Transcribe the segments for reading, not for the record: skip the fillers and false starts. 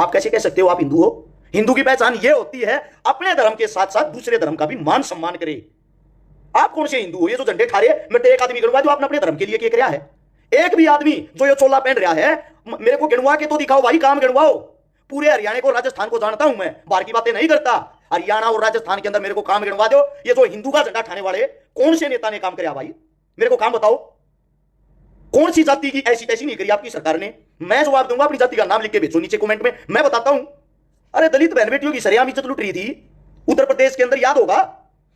आप कैसे कह सकते हो आप हिंदू हो? हिंदू की पहचान यह होती है अपने धर्म के साथ साथ दूसरे धर्म का भी मान सम्मान करे। आप कौन से हिंदू हो? ये जो झंडे ठारे, मैं तो एक आदमी गिनवा जो आपने अपने धर्म के लिए क्या है? एक भी आदमी जो ये चोला पहन रहा है, मेरे को गिनवा के तो दिखाओ भाई, काम गिनवाओ। पूरे हरियाणा को राजस्थान को जानता हूं मैं, बाहर की बातें नहीं करता। हरियाणा और राजस्थान के अंदर मेरे को काम गिनवा दो। ये जो हिंदू का झंडा ठाने वाले कौन से नेता ने काम किया भाई? मेरे को काम बताओ। कौन सी जाति की ऐसी नहीं करी आपकी सरकार ने? मैं जवाब दूंगा, अपनी जाति का नाम लिख के भेजो नीचे कमेंट में, मैं बताता हूं। अरे दलित बहन बेटियों की सरेआम इज्जत लुट रही थी उत्तर प्रदेश के अंदर, याद होगा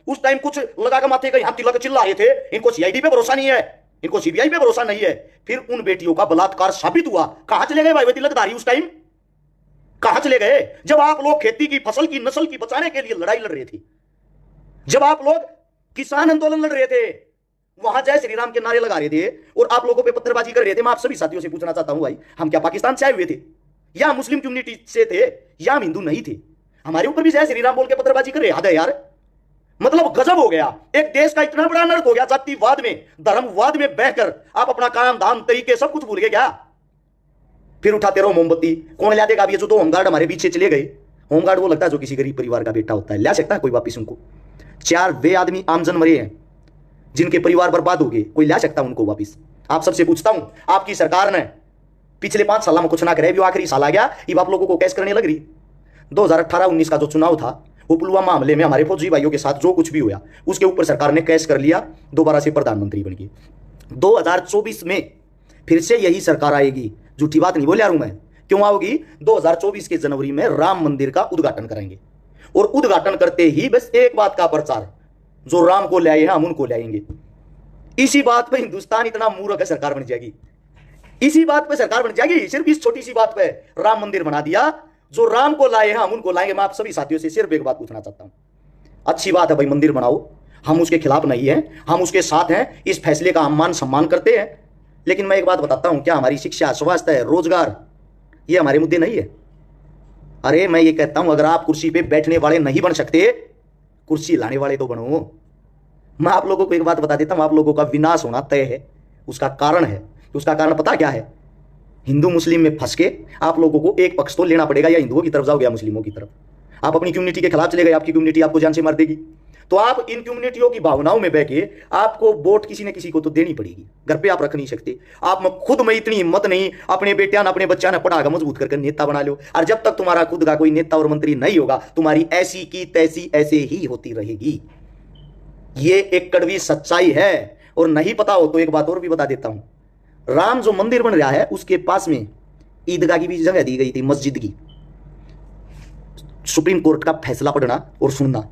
उस टाइम कुछ लगा के माथे का यहां तिलक चिल्ला रहे थे, इनको सीआईडी पे भरोसा नहीं है, इनको सीबीआई पे भरोसा नहीं है। फिर उन बेटियों का बलात्कार साबित हुआ, कहां चले गए भाई तिलकधारी? उस टाइम कहां चले गए जब आप लोग खेती की फसल की नस्ल की बचाने के लिए लड़ाई लड़ रहे थे, जब आप लोग किसान आंदोलन लड़ रहे थे, वहां जय श्री राम के नारे लगा रहे थे और आप लोगों पे पत्थरबाजी कर रहे थे। मैं आप सभी साथियों से पूछना चाहता हूं भाई, हम क्या पाकिस्तान से आए हुए थे या मुस्लिम कम्युनिटी से थे या हम हिंदू नहीं थे? हमारे ऊपर भी जय श्री राम बोल के पत्थरबाजी कर रहे हैं। यार मतलब गजब हो गया। एक देश का इतना बड़ा नर्क हो गया जातिवाद में, धर्मवाद में बहकर आप अपना काम धाम तरीके सब कुछ भूल गए क्या? फिर उठाते रहो मोमबत्ती। कौन ला देगा? ये जो तो होमगार्ड हमारे पीछे चले गए, होमगार्ड वो लगता है जो किसी गरीब परिवार का बेटा होता है, ला सकता है कोई वापिस उनको? 4 वे आदमी आमजन मरे हैं जिनके परिवार बर्बाद हो गए, कोई ला सकता उनको वापिस? आप सबसे पूछता हूं, आपकी सरकार ने पिछले 5 साल में कुछ ना करे, आखिरी साल आ गया, अब आप लोगों को कैश करने लग रही। 2018-19 का जो चुनाव था, वो पुलवामा हमले में हमारे फौजी भाइयों के साथ जो कुछ भी हुआ, उसके ऊपर सरकार ने कैश कर लिया, दोबारा से प्रधानमंत्री बन गई। 2024 में फिर से यही सरकार आएगी, झूठी बात नहीं बोल रहा हूं मैं। क्यों आओगी? 2024 के जनवरी में राम मंदिर का उद्घाटन करेंगे और उद्घाटन करते ही बस एक बात का प्रचार, जो राम को ले आए हैं हम उनको ले आएंगे। इसी बात पे हिंदुस्तान इतना मूर्ख है, सरकार बन जाएगी। इसी बात पे सरकार बन जाएगी, सिर्फ इस छोटी सी बात पे राम मंदिर बना दिया। जो राम को लाए हैं हम उनको लाएंगे। मैं आप सभी साथियों से सिर्फ एक बात पूछना चाहता हूं, अच्छी बात है भाई मंदिर बनाओ, हम उसके खिलाफ नहीं हैं, हम उसके साथ हैं, इस फैसले का हम मान सम्मान करते हैं। लेकिन मैं एक बात बताता हूं, क्या हमारी शिक्षा, स्वास्थ्य, रोजगार ये हमारे मुद्दे नहीं है? अरे मैं ये कहता हूं, अगर आप कुर्सी पे बैठने वाले नहीं बन सकते, कुर्सी लाने वाले तो बनो। मैं आप लोगों को एक बात बता देता हूं, आप लोगों का विनाश होना तय है। उसका कारण है, उसका कारण पता क्या है? हिंदू मुस्लिम में फंस के आप लोगों को एक पक्ष तो लेना पड़ेगा, या हिंदुओं की तरफ जाओगे या मुस्लिमों की तरफ। आप अपनी कम्युनिटी के खिलाफ चले गए, आपकी कम्युनिटी आपको जान से मार देगी। तो आप इन कम्युनिटियों की भावनाओं में बह के आपको वोट किसी न किसी को तो देनी पड़ेगी, घर पे आप रख नहीं सकते। आप खुद में इतनी हिम्मत नहीं, अपने बेटिया ने अपने बच्चा ने पढ़ाकर मजबूत करके नेता बना लो। और जब तक तुम्हारा खुद का कोई नेता और मंत्री नहीं होगा, तुम्हारी ऐसी की तैसी ऐसे ही होती रहेगी। ये एक कड़वी सच्चाई है। और नहीं पता हो तो एक बात और भी बता देता हूं, राम जो मंदिर बन रहा है उसके पास में ईदगाह की भी जगह दी गई थी, मस्जिद की। सुप्रीम कोर्ट का फैसला पढ़ना और सुनना,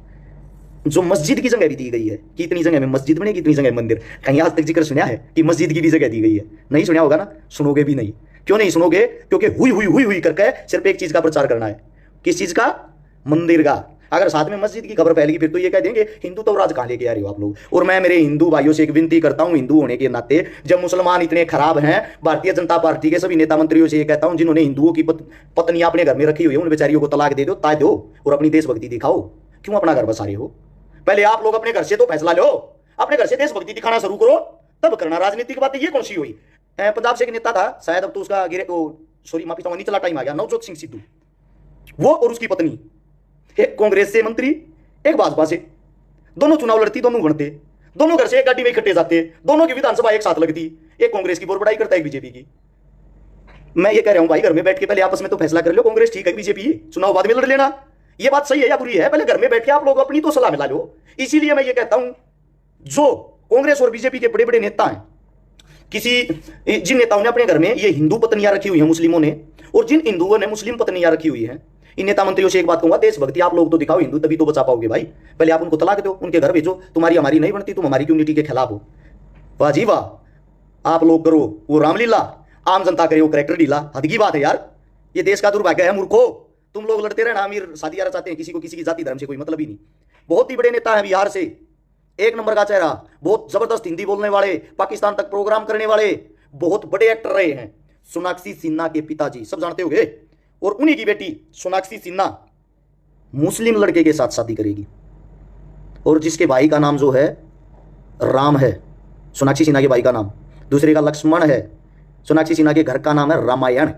जो मस्जिद की जगह भी दी गई है कि इतनी जगह में मस्जिद बनेगी, इतनी जगह मंदिर। कहीं आज तक जिक्र सुना है कि मस्जिद की भी जगह दी गई है? नहीं सुना होगा ना, सुनोगे भी नहीं। क्यों नहीं सुनोगे? क्योंकि हुई करके सिर्फ एक चीज का प्रचार करना है। किस चीज का? मंदिर का। अगर साथ में मस्जिद की खबर फैलेगी फिर तो ये कह देंगे हिंदू तो राज कहां लेके आ रहे हो आप लोग। और मैं मेरे हिंदू भाइयों से एक विनती करता हूं, हिंदू होने के नाते, जब मुसलमान इतने खराब हैं, भारतीय जनता पार्टी के सभी नेता मंत्रियों से ये कहता हूं, जिन्होंने हिंदुओं की पत्नियां अपने घर में रखी हुई है, उन बेचारियों को तलाक दे दो, ताय दो और अपनी देशभक्ति दिखाओ। क्यों अपना घर बसा रहे हो? पहले आप लोग अपने घर से तो फैसला लो, अपने घर से देशभक्ति दिखाना शुरू करो, तब करना राजनीतिक बातें। ये कौन सी हुई? पंजाब से एक नेता था शायद, अब तो उसका सॉरी माफी चाहूंगा, निचला टाइम आ गया, नवजोत सिंह सिद्धू, वो और उसकी पत्नी, एक कांग्रेस से मंत्री, एक भाजपा से, दोनों चुनाव लड़ती, दोनों बनते, दोनों घर से एक गाड़ी में इकट्ठे जाते, दोनों की विधानसभा एक साथ लगती। एक कांग्रेस की बोरबड़ाई करता है, एक बीजेपी की। मैं ये कह रहा हूं भाई, घर में बैठ के पहले आपस में तो फैसला कर लो, कांग्रेस ठीक है बीजेपी, चुनाव बाद में लड़ लेना। ये बात सही है या बुरी है? पहले घर में बैठ के आप लोग अपनी तो सलाह मिला लो। इसीलिए मैं ये कहता हूं, जो कांग्रेस और बीजेपी के बड़े बड़े नेता हैं, जिन नेताओं ने अपने घर में ये हिंदू पत्नियां रखी हुई हैं मुस्लिमों ने, और जिन हिंदुओं ने मुस्लिम पत्नियां रखी हुई हैं, इन नेता मंत्रियों से एक बात कहूंगा, देशभक्ति आप लोग तो दिखाओ, हिंदू तभी तो बचा पाओगे भाई। पहले आप उनको तलाक दो, उनके घर भेजो, तुम्हारी हमारी नहीं बनती, तुम हमारी कम्युनिटी के खिलाफ हो। वाह जी वाह, आप लोग करो वो रामलीला, आम जनता करे वो करेक्टर ढीला। हद की बात है यार, ये देश का दुर्भाग्य है मूर्खो। तुम लोग लड़ते रहना, अमीर शादियां चाहते हैं, किसी को किसी की जाति धर्म से कोई मतलब ही नहीं। बहुत ही बड़े नेता हैं बिहार से, एक नंबर का चेहरा, बहुत जबरदस्त हिंदी बोलने वाले, पाकिस्तान तक प्रोग्राम करने वाले, बहुत बड़े एक्टर रहे हैं। सोनाक्षी सिन्हा के पिताजी सब जानते होंगे, और उन्हीं की बेटी सोनाक्षी सिन्हा मुस्लिम लड़के के साथ शादी करेगी, और जिसके भाई का नाम जो है राम है, सोनाक्षी सिन्हा के भाई का नाम, दूसरे का लक्ष्मण है, सोनाक्षी सिन्हा के घर का नाम है रामायण।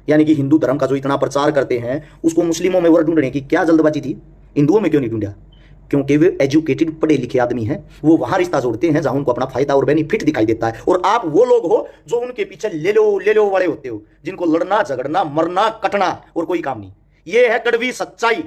यानी कि हिंदू धर्म का जो इतना प्रचार करते हैं, उसको मुस्लिमों में वर्ड ढूंढने की क्या जल्दबाजी थी? हिंदुओं में क्यों नहीं ढूंढा? क्योंकि वे एजुकेटेड पढ़े लिखे आदमी हैं, वो वहां रिश्ता जोड़ते हैं जहां उनको अपना फायदा और बेनिफिट दिखाई देता है। और आप वो लोग हो जो उनके पीछे ले लो वाले होते हो, जिनको लड़ना झगड़ना मरना कटना और कोई काम नहीं। ये है कड़वी सच्चाई।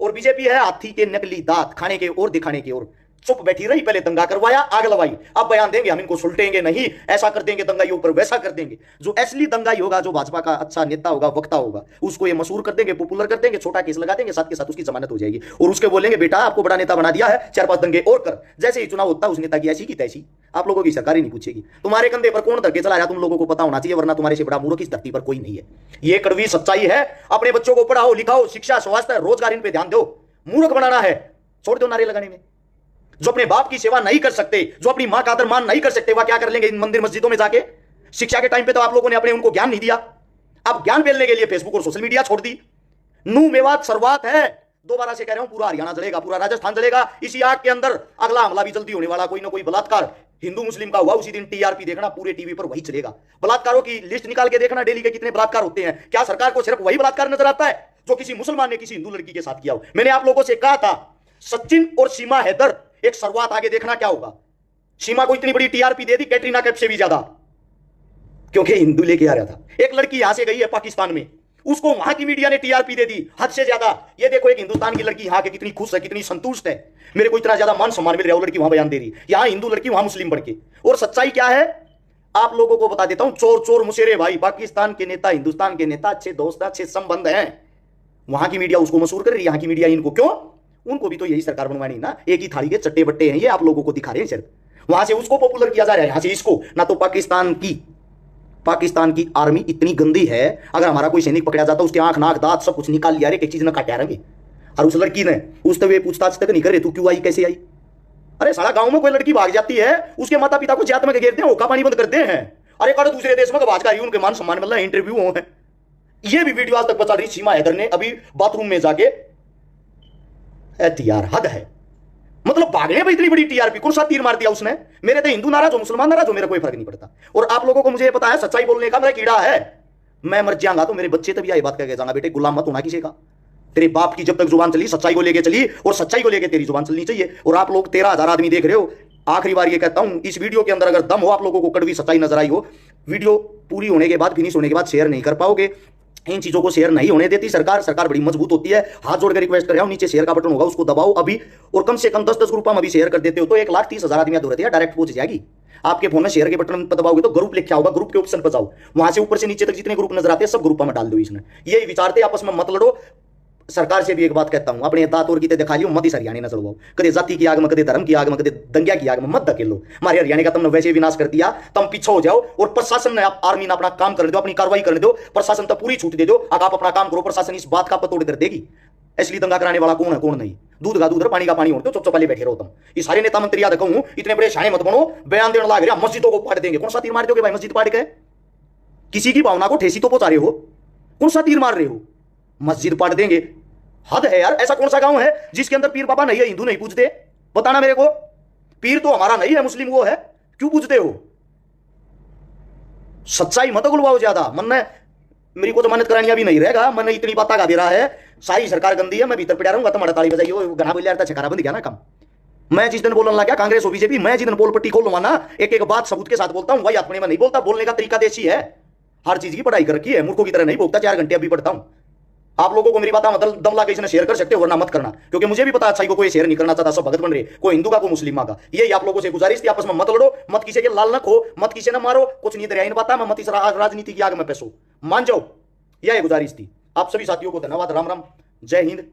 और बीजेपी है हाथी के नकली दांत, खाने के और दिखाने के और। चुप बैठी रही, पहले दंगा करवाया, आग लवाई, अब बयान देंगे हम इनको सुलटेंगे नहीं, ऐसा कर देंगे दंगाइयों पर, वैसा कर देंगे। जो असली दंगाई होगा, जो भाजपा का अच्छा नेता होगा, वक्ता होगा, उसको ये मशहूर कर देंगे, पॉपुलर कर देंगे, छोटा केस लगा देंगे, साथ के साथ उसकी जमानत हो जाएगी। और उसके बोलेंगे बेटा आपको बड़ा नेता बना दिया है, 4-5 दंगे और कर। जैसे ही चुनाव होता है उस नेता की ऐसी की तैसी, आप लोगों की सरकार ही नहीं पूछेगी। तुम्हारे कंधे पर कौन धरके चला रहा तुम लोगों को पता होना चाहिए, वरना तुम्हारे से बड़ा मूर्ख इस धरती पर कोई नहीं है। ये कड़वी सच्चाई है। अपने बच्चों को पढ़ाओ लिखाओ, शिक्षा स्वास्थ्य रोजगार इन पे ध्यान दो। मूर्ख बनाना है, छोड़ दो नारे लगाने में। जो अपने बाप की सेवा नहीं कर सकते, जो अपनी मां का आदर मान नहीं कर सकते, वह क्या कर लेंगे इन मंदिर मस्जिदों में जाके? शिक्षा के टाइम पे तो आप लोगों ने अपने उनको ज्ञान नहीं दिया। अब ज्ञान फैलने के लिए फेसबुक और सोशल मीडिया छोड़ दी। नू मेवात शुरुआत है। दोबारा से कह रहा हूं, पूरा हरियाणा जलेगा, पूरा राजस्थान जलेगा। इसी आग के अंदर अगला हमला भी जल्दी होने वाला। कोई ना कोई बलात्कार हिंदू मुस्लिम का हुआ, उसी दिन टीआरपी देखना, पूरे टीवी पर वही चलेगा। बलात्कारों की लिस्ट निकाल के देखना, डेली के कितने बलात्कार होते हैं। क्या सरकार को सिर्फ वही बलात्कार नजर आता है जो किसी मुसलमान ने किसी हिंदू लड़की के साथ किया हो? मैंने आप लोगों से कहा था, सचिन और सीमा हैदर एक शुरुआत, आगे देखना क्या होगा। सीमा को इतनी बड़ी टीआरपी दे दी, कैटरीना कैफ से भी ज्यादा, क्योंकि हिंदू लेके आ रहा था। एक लड़की यहां से गई है पाकिस्तान में, उसको वहां की मीडिया ने टीआरपी दे दी, हद से ज्यादा। ये देखो एक हिंदुस्तान की लड़की यहां के कितनी खुश है, कितनी संतुष्ट है, मेरे को इतना ज्यादा मान सम्मान मिल रहा है। वो लड़की वहां बयान दे रही, यहां हिंदू लड़की वहां मुस्लिम बढ़ के। और सच्चाई क्या है आप लोगों को बता देता हूं, चोर चोर मुशेरे भाई। पाकिस्तान के नेता हिंदुस्तान के नेता, अच्छे दोस्त, अच्छे संबंध हैं। वहां की मीडिया उसको मशहूर कर रही है, यहां की मीडिया इनको क्यों? उनको भी तो यही सरकार बनवानी ना। एक ही थाली के चट्टे बट्टे हैं ये, आप लोगों को दिखा रहे हैं सिर्फ। वहां से उसको पॉपुलर किया जा रहा है, यहां से इसको ना। तो पाकिस्तान की आर्मी इतनी गंदी है, अगर हमारा कोई सैनिक पकड़ा जाता उसके आंख नाक दांत सब कुछ निकाल लिया, एक चीज ना काटा रहेंगे। और उस लड़की ने उस तक पूछताछ तक नहीं करे, तू क्यों आई, कैसे आई? अरे सारा गांव में कोई लड़की भाग जाती है, उसके माता पिता को जात में घेरते हैं, ओका पानी बंद करते हैं। अरे कड़े दूसरे देश में भाजपा ही उनके मान सम्मान मिल रहा है, इंटरव्यू हो है। ये भी वीडियो आज तक बचा रही सीमा हैदर ने, अभी बाथरूम में जाके। यार हद है, मतलब भागने पर इतनी बड़ी टीआरपी। कौन सा तीर मार दिया उसने? मेरे तो हिंदू नाराज हो मुसलमान नाराज हो, मेरा कोई फर्क नहीं पड़ता। और आप लोगों को मुझे पता है सच्चाई बोलने का मेरा कीड़ा है। मैं मर जाऊंगा तो मेरे बच्चे तभी यही बात करके जाना, बेटे गुलाम मत होना किसी का। तेरे बाप की जब तक जुबान चली सच्चाई को लेके चली, और सच्चाई को लेके तेरी जुबान चलनी चाहिए। और आप लोग 13,000 आदमी देख रहे हो, आखिरी बार ये कहता हूं, इस वीडियो के अंदर अगर दम हो, आप लोगों को कड़वी सच्चाई नजर आई हो, वीडियो पूरी होने के बाद, फिनिश होने के बाद शेयर नहीं कर पाओगे। इन चीजों को शेयर नहीं होने देती सरकार बड़ी मजबूत होती है। हाथ जोड़कर रिक्वेस्ट कर रहा हूं, नीचे शेयर का बटन होगा, उसको दबाओ अभी। और कम से कम 10-10 ग्रुप हम अभी शेयर कर देते हो तो 1,30,000 आदमी दूर रहते हैं, डायरेक्ट पहुंच जाएगी। आपके फोन में शेयर के बटन पर दबाओगे तो ग्रुप लिखा होगा, ग्रुप के ऑप्शन पर जाओ, वहां से ऊपर से नीचे तक जितने ग्रुप नजर आते हैं सब ग्रुप में डाल दो। इसने यही विचारते आपस में मत लड़ो। सरकार से भी एक बात कहता हूं, अपने दांत और कीते दिखा लियो, मत इस हरियाणा न चलवाओ। कदे जाति की आग में, कदे धर्म की आग में, कदे दंगिया की आग में मत धकेलो। हमारे हरियाणा का तुमने वैसे विनाश कर दिया, तुम पीछे हो जाओ। और प्रशासन ने, आर्मी ने अपना काम करने दो, अपनी कार्रवाई करने दो। प्रशासन तो पूरी छूट दे दो, अगर आप अपना काम करो, प्रशासन इस बात का पतोड़ कर देगी। इसलिए दंगा कराने वाला कौन है कौन नहीं। दूध का दूध और पानी का पानी होते हो, चुप पहले बैठे रहो तुम। ये सारे नेता मंत्री याद कहूं, इतने बड़े शाणे मत बनो, बयान देने लग रहा मस्जिदों को पाट देंगे। कौन सा तीर मार दोगे भाई मस्जिद पाट के? किसी की भावना को ठेसी तो पहुंचा रहे हो, कौन सा तीर मार रहे हो? मस्जिद पाट देंगे, हद है यार। ऐसा कौन सा गांव है जिसके अंदर पीर बाबा नहीं है, हिंदू नहीं पूजते? बताना मेरे को। पीर तो हमारा नहीं है, मुस्लिम वो है, क्यों पूजते हो? सच्चाई मत गुलवाओ ज्यादा। मन ने मेरी को जमानत करानी अभी नहीं रहेगा, मन इतनी बात गा दे रहा है। सारी सरकार गंदी है, मैं भीतर पड़ा रहूंगा, तुम्हारा ताली बजाइए गना बोल यार, छकारा बंद गया ना काम। मैं जिस दिन बोलने लगा कांग्रेस हो बीजेपी, मैं जिस दिन बोल पट्टी खोलूंगा ना, एक एक बात सबूत के साथ बोलता हूं, वही अपने में नहीं बोलता। बोलने का तरीका देसी है, हर चीज की पढ़ाई कर रखी है, मूर्खों की तरह नहीं बोलता। 4 घंटे अभी पढ़ता हूं। आप लोगों को मेरी बात मतलब दम लाके इसने शेयर कर सकते हो, वरना मत करना, क्योंकि मुझे भी पता अच्छाई को कोई शेयर नहीं करना चाहता, सब भगत बन रहे, कोई हिंदू का कोई मुस्लिम का। यही आप लोगों से गुजारिश थी, आपस में मत लड़ो, मत किसी के लाल न खो, मत किसी ने मारो, कुछ नहीं दरिया इन बात मैं मत इस राजनीति की आग में पैसो, मान जाओ। यह गुजारिश थी। आप सभी साथियों को धन्यवाद, राम राम, जय हिंद।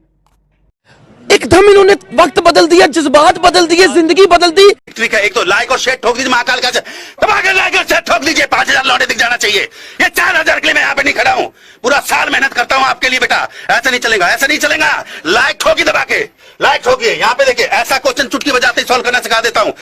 एकदम इन्होंने वक्त बदल दिया, जज्बात बदल दिए, जिंदगी बदल दी। एक तो लाइक और शेयर ठोक दीजिए, महाकाल का लाइक और शेयर ठोक दीजिए। 5,000 लौटे दिख जाना चाहिए। ये 4,000 के लिए मैं यहाँ पे नहीं खड़ा हूँ, पूरा साल मेहनत करता हूँ आपके लिए बेटा। ऐसा नहीं चलेगा, ऐसा नहीं चलेगा। लाइक ठोकी दबा के, लाइक ठोकिए। यहाँ पे देखिए, ऐसा क्वेश्चन चुटकी बजाते ही सॉल्व करना सिखा देता हूँ।